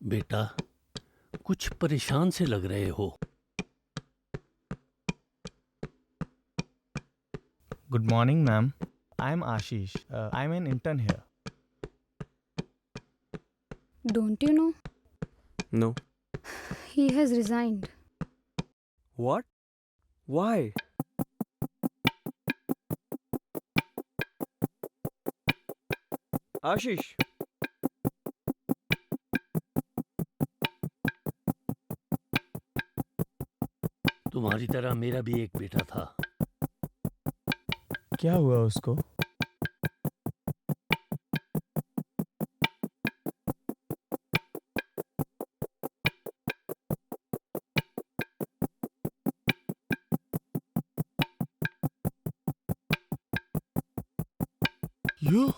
बेटा, कुछ परेशान से लग रहे हो। Good morning, ma'am. I'm Ashish. I'm an intern here. Don't you know? No. He has resigned. What? Why? Ashish. तुम्हारी तरह मेरा भी एक बेटा था। क्या हुआ उसको? You?